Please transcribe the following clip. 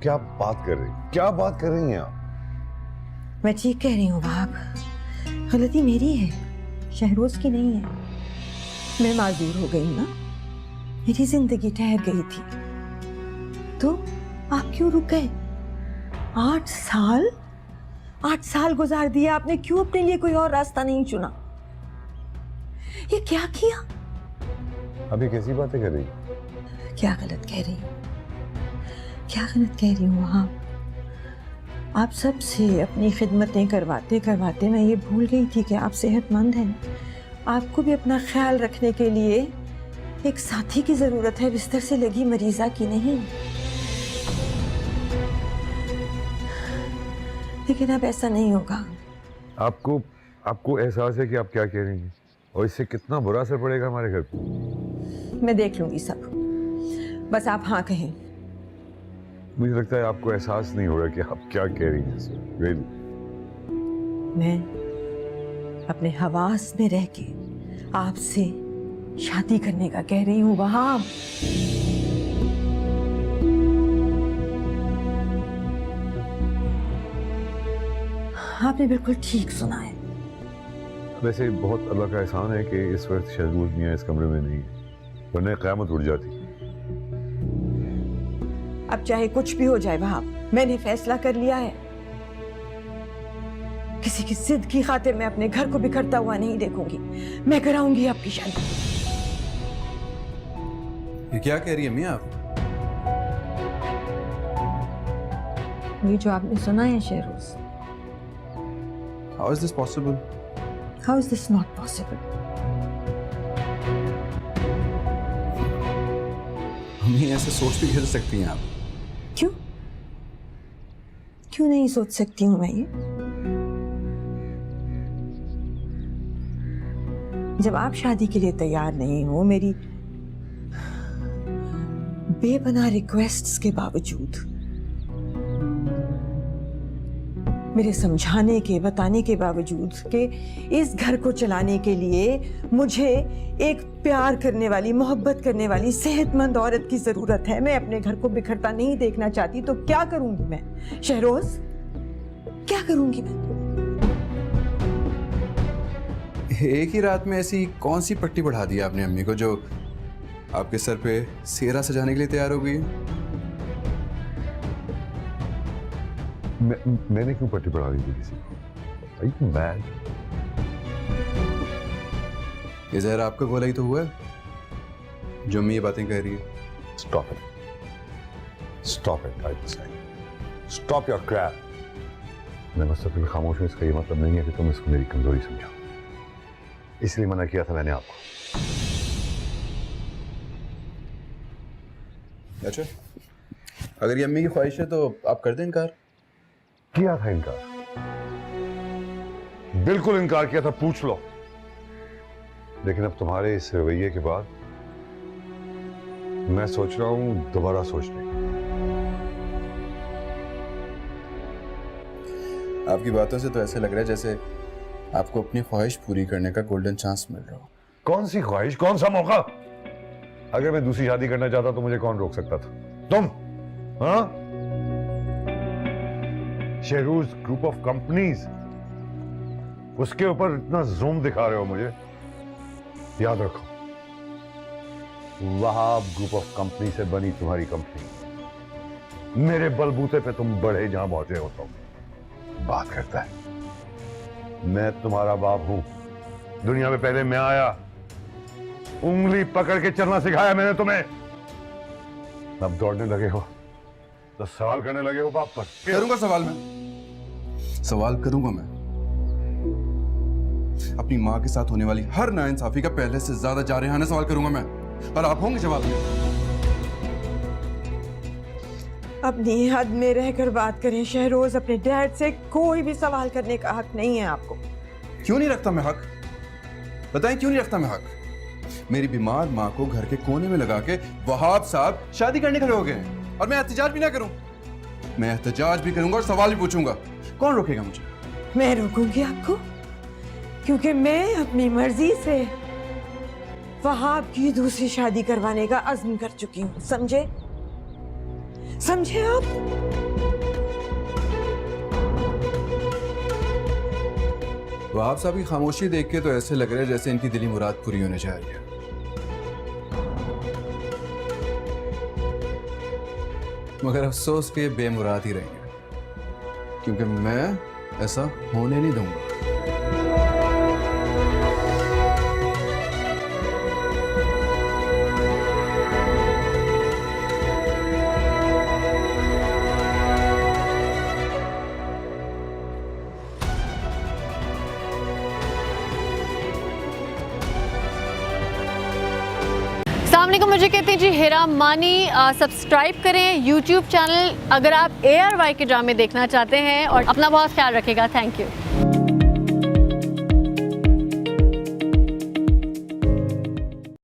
क्या बात कर रही, क्या बात कर रही हैं आप? मैं ठीक कह रही हूँ वहाब, गलती मेरी है, शहरोज की नहीं है। मैं माजूर हो गई ना, मेरी जिंदगी ठहर गई थी, तो आप क्यों रुक गए? 8 साल गुजार दिए आपने, क्यों अपने लिए कोई और रास्ता नहीं चुना? ये क्या किया? अभी कैसी बातें कर रही? क्या गलत कह रही हूँ, क्या गलत कह रही हूँ वहां? आप सबसे अपनी खिदमतें करवाते करवाते मैं ये भूल गई थी कि आप सेहतमंद हैं। आपको भी अपना ख्याल रखने के लिए एक साथी की जरूरत है, बिस्तर से लगी मरीजा की नहीं। लेकिन अब ऐसा नहीं होगा। आपको एहसास है कि आप क्या कह रही हैं और इससे कितना बुरा असर पड़ेगा हमारे घर पर? मैं देख लूंगी सब, बस आप हाँ कहें। मुझे लगता है आपको एहसास नहीं हो रहा कि आप क्या कह रही हैं। really? मैं अपने हवास में रह के आपसे शादी करने का कह रही हूँ वहाब। आपने बिल्कुल ठीक सुना है। वैसे बहुत अल्लाह का एहसान है कि इस वक्त शहजूर मियां इस कमरे में नहीं है, वरना क़यामत उठ जाती। अब चाहे कुछ भी हो जाए वहाब, मैंने फैसला कर लिया है। किसी की जिद की खातिर मैं अपने घर को बिखरता हुआ नहीं देखूंगी। मैं कराऊंगी आपकी शादी। ये क्या कह रही है मियां आप? ये जो आपने सुना है Shahroz, how is this possible? How is this not possible? हमें ऐसे सोच भी कर सकती हैं आप? क्यों क्यों नहीं सोच सकती हूं मैं ये? जब आप शादी के लिए तैयार नहीं हो, मेरी बेपनाह रिक्वेस्ट्स के बावजूद, मेरे समझाने के बताने के बावजूद कि इस घर को चलाने के लिए मुझे एक प्यार करने वाली, मोहब्बत करने वाली, सेहतमंद औरत की जरूरत है, मैं अपने घर को बिखरता नहीं देखना चाहती, तो क्या करूंगी मैं शहरोज? क्या करूंगी मैं? एक ही रात में ऐसी कौन सी पट्टी बढ़ा दी आपने अम्मी को जो आपके सर पे सेहरा सजाने के लिए तैयार हो गई है? मैंने क्यों पट्टी बढ़ा दी थी किसी को? Are you mad? ये जहर आपका गोला ही तो हुआ है जो अम्मी ये बातें कह रही है। Stop it. Stop it, I say. Stop your crap. मैं मुस्तकिल खामोश हूँ, इसका ये मतलब नहीं है कि तुम इसको मेरी कमजोरी समझो। इसलिए मना किया था मैंने आपको। अच्छा, अगर ये अम्मी की ख्वाहिश है तो आप कर दें इनकार। किया था इनकार, बिल्कुल इनकार किया था, पूछ लो। लेकिन अब तुम्हारे इस रवैये के बाद मैं सोच रहा हूं दोबारा सोचने। आपकी बातों से तो ऐसे लग रहा है जैसे आपको अपनी ख्वाहिश पूरी करने का गोल्डन चांस मिल रहा हो। कौन सी ख्वाहिश, कौन सा मौका? अगर मैं दूसरी शादी करना चाहता तो मुझे कौन रोक सकता था? तुम? हाँ? शेहरूज ग्रुप ऑफ कंपनीज, उसके ऊपर इतना जूम दिखा रहे हो मुझे। याद रखो, वहाब ग्रुप ऑफ कंपनी से बनी तुम्हारी कंपनी। मेरे बलबूते पे तुम बढ़े जहां पहुंचे हो। तो बात करता है, मैं तुम्हारा बाप हूं। दुनिया में पहले मैं आया, उंगली पकड़ के चलना सिखाया मैंने तुम्हें। अब दौड़ने लगे हो तो सवाल करने लगे हो बाप पर। करूंगा सवाल, मैं सवाल करूंगा। मैं अपनी मां के साथ होने वाली हर नाइंसाफी का पहले से ज्यादा जारहाना सवाल करूंगा मैं, और आप होंगे जवाब में। अपनी हद में रहकर बात करें शहरोज। अपने डैड से कोई भी सवाल करने का हक नहीं है आपको। क्यों नहीं रखता मैं हक? बताएं क्यों नहीं रखता मैं हक? मेरी बीमार मां को घर के कोने में लगा के वहाब साहब शादी करने खड़े हो गए हैं, और मैं एहतजाज भी ना करूं? मैं एहतजाज भी करूंगा और सवाल भी पूछूंगा। कौन रोकेगा मुझे? मैं रोकूंगी आपको, क्योंकि मैं अपनी मर्जी से वहाब की दूसरी शादी करवाने का अज़्म कर चुकी हूं। समझे? समझे आप? वहाब साहब की खामोशी देख के तो ऐसे लग रहा है जैसे इनकी दिली मुराद पूरी होने जा रही है। मगर अफसोस के बेमुराद ही रहेंगे, क्योंकि मैं ऐसा होने नहीं दूंगा। सामने को मुझे कहते हैं जी हेरा मानी। सब्सक्राइब करें यूट्यूब चैनल अगर आप ARY के ड्रामे देखना चाहते हैं, और अपना बहुत ख्याल रखिएगा। Thank you.